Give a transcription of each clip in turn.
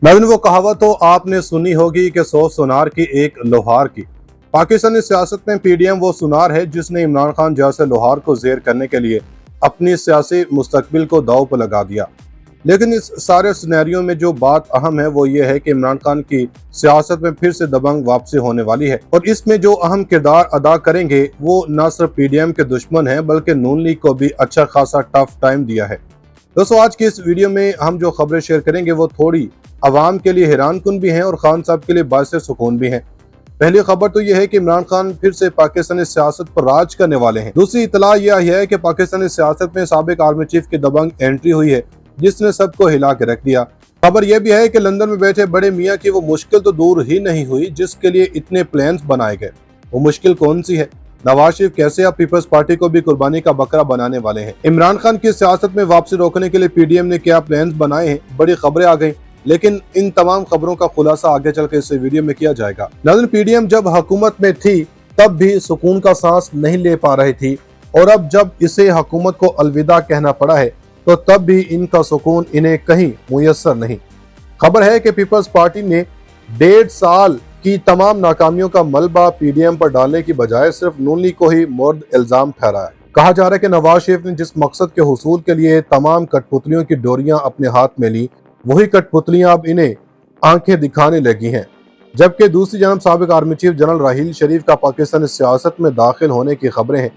नाज़रीन, वो कहावत तो आपने सुनी होगी कि 100 सुनार की एक लोहार की। पाकिस्तानी सियासत में पीडीएम वो सुनार है जिसने इमरान खान जैसे लोहार को जेर करने के लिए अपनी सियासी मुस्तकबिल को दांव पर लगा दिया। लेकिन इस सारे सिनेरियो में जो बात अहम है वो ये है कि इमरान खान की सियासत में फिर से दबंग वापसी होने वाली है, और इसमें जो अहम किरदार अदा करेंगे वो न सिर्फ पीडीएम के दुश्मन हैं बल्कि नून लीग को भी अच्छा खासा टफ टाइम दिया है। दोस्तों, आज की इस वीडियो में हम जो खबरें शेयर करेंगे वो थोड़ी अवाम के लिए हैरान कुन भी हैं और खान साहब के लिए बायस सुकून भी हैं। पहली खबर तो यह है कि इमरान खान फिर से पाकिस्तानी सियासत पर राज करने वाले हैं। दूसरी इतला यह है कि पाकिस्तानी सियासत में साबिक आर्मी चीफ की दबंग एंट्री हुई है जिसने सबको हिला के रख दिया। खबर यह भी है कि लंदन में बैठे बड़े मियाँ की वो मुश्किल तो दूर ही नहीं हुई जिसके लिए इतने प्लान्स बनाए गए। वो मुश्किल कौन सी है? नवाज शरीफ कैसे अब पीपल्स पार्टी को भी कुर्बानी का बकरा बनाने वाले हैं? इमरान खान की सियासत में वापसी रोकने के लिए पीडीएम ने क्या प्लान्स बनाए हैं? बड़ी खबरें आ गई, लेकिन इन तमाम खबरों का खुलासा आगे चल के इस वीडियो में किया जाएगा। नाज़रीन, पीडीएम जब हुकूमत में थी तब भी सुकून का सांस नहीं ले पा रही थी, और अब जब इसे हुकूमत को अलविदा कहना पड़ा है तो तब भी इनका सुकून इन्हें कहीं मुयस्सर नहीं। खबर है कि पीपल्स पार्टी ने 1.5 साल की तमाम नाकामियों का मलबा पीडीएम पर डालने की बजाय सिर्फ नून लीग को ही मुर्द इल्जाम ठहराया। कहा जा रहा है कि नवाज शरीफ ने जिस मकसद के हुसूल के लिए तमाम कठपुतलियों की डोरियां अपने हाथ में ली, वही कठपुतलियां अब इन्हें आंखें दिखाने लगी हैं। जबकि दूसरी जानब साबिक आर्मी चीफ जनरल राहील शरीफ का पाकिस्तानी सियासत में दाखिल होने की खबरें हैं।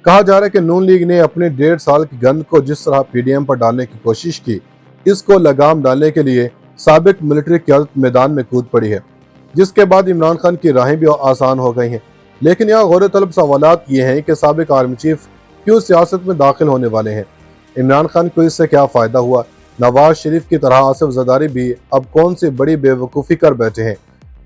कहा जा रहा है कि नून लीग ने अपने 1.5 साल की गंद को जिस तरह पीडीएम पर डालने की कोशिश की, इसको लगाम डालने के लिए साबिक मिलिट्री क़यादत मैदान में कूद पड़ी है, जिसके बाद इमरान खान की राहें भी आसान हो गई हैं। लेकिन यहाँ गौर तलब सवालात ये हैं कि साबिक आर्मी चीफ क्यों सियासत में दाखिल होने वाले हैं? इमरान खान को इससे क्या फ़ायदा हुआ? नवाज शरीफ की तरह आसिफ जरदारी भी अब कौन सी बड़ी बेवकूफ़ी कर बैठे हैं?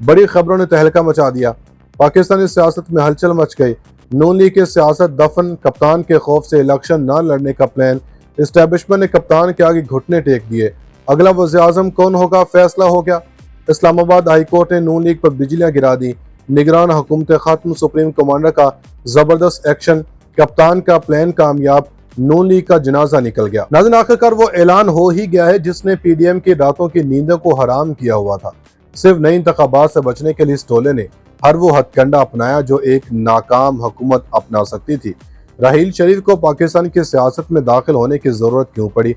बड़ी खबरों ने तहलका मचा दिया। पाकिस्तानी सियासत में हलचल मच गई। नून लीग के सियासत दफन, कप्तान के खौफ से इलेक्शन न लड़ने का प्लान, इस्टेब्लिशमेंट ने कप्तान के आगे घुटने टेक दिए। अगला वज़ीर-ए-आज़म कौन होगा, फैसला हो गया। इस्लामाबाद हाई कोर्ट ने नून लीग पर बिजलियां गिरा दी। निगरान हुकूमत खत्म, सुप्रीम कमांडर का जबरदस्त एक्शन, कप्तान का प्लान कामयाब, नून लीग का जनाजा निकल गया। नाज़रीन, आखिरकार वो ऐलान हो ही गया है जिसने पीडीएम की रातों की नींदों को हराम किया हुआ था। सिर्फ नई इंतखाबात से बचने के लिए इस टोले ने हर वो हथकंडा अपनाया जो एक नाकाम हुकूमत अपना सकती थी। राहील शरीफ को पाकिस्तान की सियासत में दाखिल होने की जरूरत क्यों पड़ी?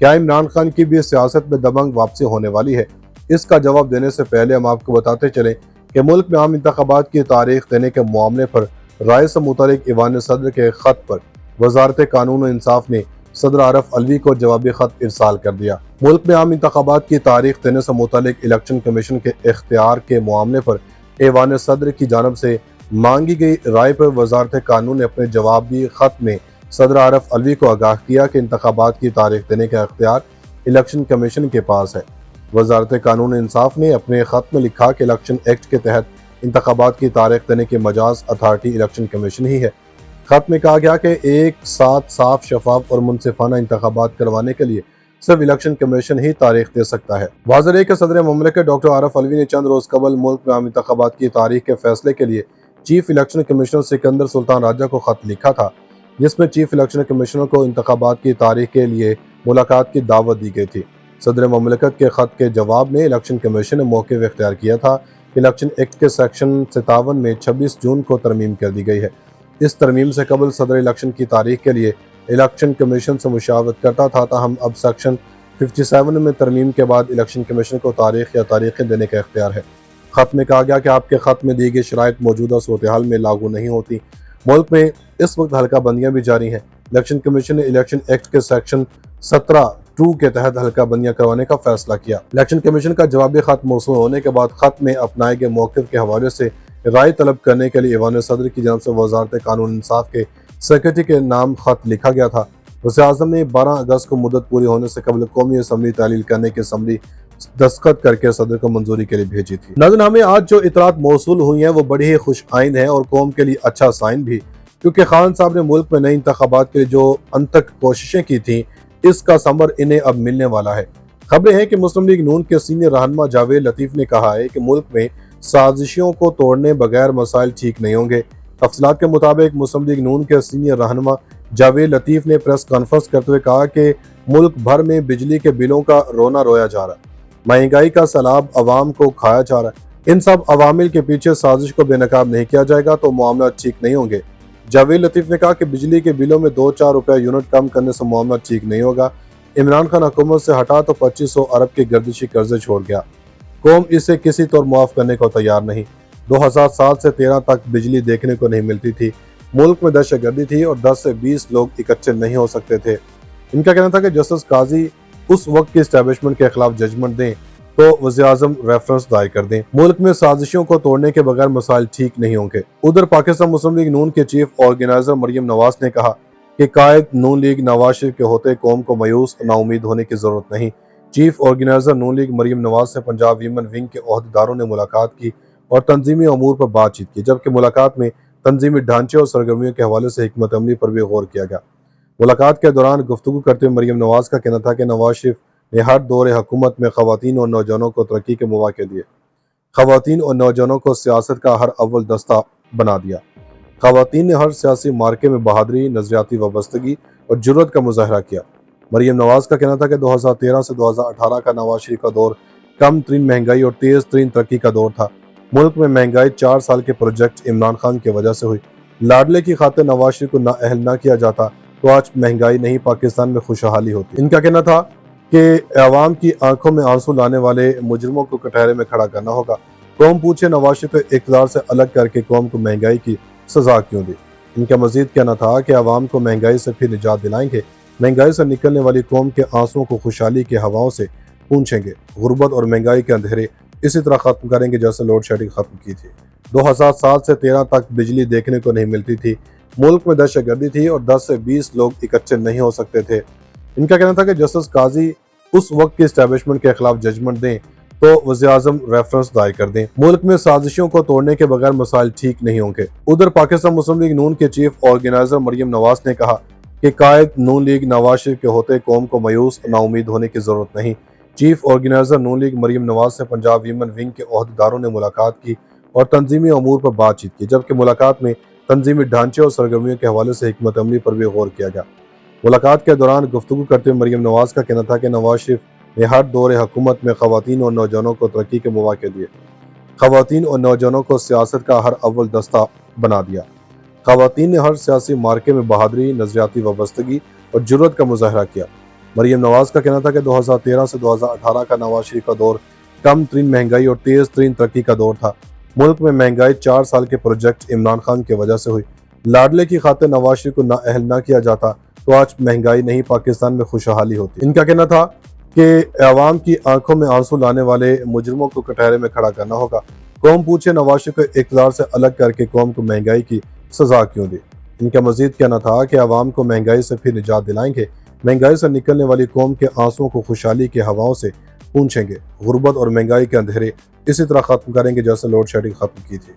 क्या इमरान खान की भी सियासत में दबंग वापसी होने वाली है? इसका जवाब देने से पहले हम आपको बताते चलें कि मुल्क में आम इंतखाबात की तारीख देने के मामले पर राय से मुतालिक ईवान सदर के खत पर वजारत कानून और इंसाफ ने सदर आरफ अलवी को जवाबी खत इरसाल कर दिया। मुल्क में आम इंतखाबात की तारीख देने से मुतालिक इलेक्शन कमीशन के इख्तियार के मामले पर ईवान सदर की जानब से मांगी गई राय पर वजारत कानून ने अपने जवाबी खत में सदर आरफ अलवी को आगाह किया कि इंतखाबात की तारीख देने का इख्तियार इलेक्शन कमीशन के पास है। वजारत कानून इंसाफ ने अपने खत में लिखा कि इलेक्शन एक्ट के तहत इंतखाबात की तारीख देने की मजाज अथॉरिटी इलेक्शन कमीशन ही है। खत में कहा गया कि एक साथ साफ, शफाफ और मुनसिफाना इंतखाबात करवाने के लिए सिर्फ इलेक्शन कमीशन ही तारीख दे सकता है। वाज़ेह है कि सदर मुमलिकत डॉक्टर आरफ अलवी ने चंद रोज कबल मुल्क में आम इंतखाबात की तारीख के फैसले के लिए chief election commissioner Sikandar Sultan Raja को खत लिखा था, जिसमें चीफ इलेक्शन कमिश्नर को इंतखाबात की तारीख के लिए मुलाकात की दावत दी गई थी। सदर मुमलिकत के खत के जवाब में इलेक्शन कमीशन ने मौक़िफ़ इख्तियार किया था कि इलेक्शन एक्ट के सेक्शन 57 में 26 जून को तरमीम कर दी गई है। इस तरमीम से कबल सदर इलेक्शन की तारीख के लिए इलेक्शन कमीशन से मुशावरत करता था, ताहम अब सेक्शन 57 में तरमीम के बाद इलेक्शन कमीशन को तारीख या तारीखें देने का इख्तियार है। खत में कहा गया कि आपके खत में दी गई शराइत मौजूदा सूरत हाल में लागू नहीं होती। मुल्क में इस वक्त हल्का बंदियाँ भी जारी हैं। इलेक्शन कमीशन ने इलेक्शन एक्ट के सेक्शन 17(2) के तहत हल्का बंदियाँ करवाने का फैसला किया। इलेक्शन कमीशन का जवाबी खत मौसूल होने के बाद खत में अपनाए गए मौक़िफ़ के हवाले से राय तलब करने के लिए ईवान सदर की जानब से वजारत कानून इंसाफ के सेक्रेटरी के नाम खत लिखा गया था। वज़ीर-ए-आज़म ने 12 अगस्त को मुद्दत पूरी होने से कबल कौमी असम्बली तहलील करने की असम्बली दस्तखत करके सदर को मंजूरी के लिए भेजी थी। नाज़रीन, हमें आज जो इतलात मौसूल हुई हैं वो बड़ी ही खुश आइंद है और कौम के लिए अच्छा साइन भी, क्योंकि खान साहब ने मुल्क में नई इंतखाबात के लिए जो अनतक कोशिशें की थी, इसका समर इन्हें अब मिलने वाला है। खबरें हैं कि मुस्लिम लीग नून के सीनियर रहनुमा जावेद लतीफ़ ने कहा है कि मुल्क में साजिशों को तोड़ने बगैर मसाइल ठीक नहीं होंगे। तफसीलात के मुताबिक मुस्लिम लीग नून के सीनियर रहनुमा जावेद लतीफ़ ने प्रेस कॉन्फ्रेंस करते हुए कहा कि मुल्क भर में बिजली के बिलों का रोना रोया जा रहा है। महंगाई का सैलाब अवाम को खाया जा रहा है। इन सब अवामिल के पीछे साजिश को बेनकाब नहीं किया जाएगा तो मामला ठीक नहीं होंगे। जावेद लतीफ ने कहा कि बिजली के बिलों में 2-4 रुपया यूनिट कम करने से मामला ठीक नहीं होगा। इमरान खान हुकूमत से हटा तो 2500 अरब के गर्दिशी कर्जे छोड़ गया। कौम इसे किसी तौर मुआफ करने को तैयार नहीं। 2007 से 13 तक बिजली देखने को नहीं मिलती थी। मुल्क में दहशतगर्दी थी और 10 से 20 लोग इकट्ठे नहीं हो सकते थे। इनका कहना था कि जस्टिस काजी उस वक्त के एस्टेब्लिशमेंट के खिलाफ जजमेंट दें तो वज़ीर-ए-आज़म रेफरेंस दायर कर दें। मुल्क में साजिशों को तोड़ने के बगैर मसाइल ठीक नहीं होंगे। उधर पाकिस्तान मुस्लिम लीग नून के चीफ ऑर्गेनाइजर मरियम नवाज ने कहा कि कायद नून लीग नवाज शरीफ के होते कौम को मायूस नाउमीद होने की जरूरत नहीं। चीफ ऑर्गेनाइजर नून लीग मरियम नवाज से पंजाब वीमन विंग के ओहदेदारों ने मुलाकात की और तंजीमी अमूर पर बातचीत की, जबकि मुलाकात में तंजीमी ढांचे और सरगर्मियों के हवाले से हिकमत अमली पर भी गौर किया गया। मुलाकात के दौरान गुफ्तगू करते हुए मरियम नवाज का कहना था कि नवाज शरीफ ने हर दौर हुकूमत में खवातीन और नौजवानों को तरक्की के मौके दिए। खवातीन और नौजवानों को सियासत का हर अव्वल दस्ता बना दिया। खवातीन ने हर सियासी मार्के में बहादुरी, नजरियाती वाबस्तगी और जुर्रत का मुजाहरा किया। मरियम नवाज का कहना था कि 2013 से 2018 का नवाज शरीफ का दौर कम तरीन महंगाई और तेज तरीन तरक्की का दौर था। मुल्क में महंगाई 4 साल के प्रोजेक्ट इमरान खान की वजह से हुई। लाडले की खातिर नवाज शरीफ को नाअहल न किया जाता तो आज महंगाई नहीं, पाकिस्तान में खुशहाली होती। इनका कहना था कि आवाम की आंखों में आंसू लाने वाले मुजरिमों को कटहरे में खड़ा करना होगा। कौम पूछे नवाज शरीफ को इक़्तिदार से अलग करके कौम को महंगाई की सजा क्यों दी। इनका मजीद कहना था कि आवाम को महंगाई से फिर निजात दिलाएंगे। महंगाई से निकलने वाली कौम के आंसुओं को खुशहाली की हवाओं से पूछेंगे। गुर्बत और महंगाई के अंधेरे इसी तरह खत्म करेंगे जैसे लोड शेडिंग खत्म की थी। 2007 से 13 तक बिजली देखने को नहीं मिलती थी। मुल्क में दहशतगर्दी थी और 10 से 20 लोग इकट्ठे नहीं हो सकते थे। इनका कहना था कि जस्टिस काजी उस वक्त के एस्टेब्लिशमेंट के खिलाफ जजमेंट दें तो वज़ीर-ए-आज़म रेफरेंस दायर कर दें। मुल्क में साजिशों को तोड़ने के बगैर मसाइल ठीक नहीं होंगे। उधर पाकिस्तान मुस्लिम लीग नून के चीफ ऑर्गेनाइजर मरियम नवाज ने कहा कि कायद नून लीग नवाज शरीफ के होते कौम को मायूस नाउमीद होने की जरूरत नहीं। चीफ ऑर्गेनाइजर नून लीग मरियम नवाज से पंजाब वीमन विंग के ओहदेदारों ने मुलाकात की और तंजीमी अमूर पर बातचीत की, जबकि मुलाकात में तंजीमी ढांचे और सरगर्मियों के हवाले से हिकमत अमली पर भी गौर किया गया। मुलाकात के दौरान गुफ्तगू करते हुए मरियम नवाज का कहना था कि नवाज शरीफ ने हर दौर हुकूमत में खवातीन और नौजवानों को तरक्की के मौके दिए। खवातीन और नौजवानों को सियासत का हर अव्वल दस्ता बना दिया। खवातीन ने हर सियासी मार्के में बहादुरी, नजरियाती वाबस्तगी और जुर्रत का मुजाहरा किया। मरियम नवाज का कहना था कि 2013 से 2018 का नवाज शरीफ का दौर कम तरीन महंगाई और तेज तरीन तरक्की का दौर था। मुल्क में महंगाई 4 साल के प्रोजेक्ट इमरान खान की वजह से हुई। लाडले की खातिर नवाज शरीफ को नाअहल न किया जाता तो आज महंगाई नहीं, पाकिस्तान में खुशहाली होती। इनका कहना था कि आवाम की आंखों में आंसू लाने वाले मुजरिमों को कटहरे में खड़ा करना होगा। कौम पूछे नवाज शरीफ को इक़्तिदार से अलग करके कौम को महंगाई की सजा क्यों दी। इनका मजीद कहना था कि आवाम को महंगाई से फिर निजात दिलाएंगे। महंगाई से निकलने वाली कौम के आंसुओं को खुशहाली की हवाओं से पूछेंगे। गुर्बत और महंगाई के अंधेरे इसी तरह खत्म करेंगे जैसे लोड शेडिंग खत्म की थी।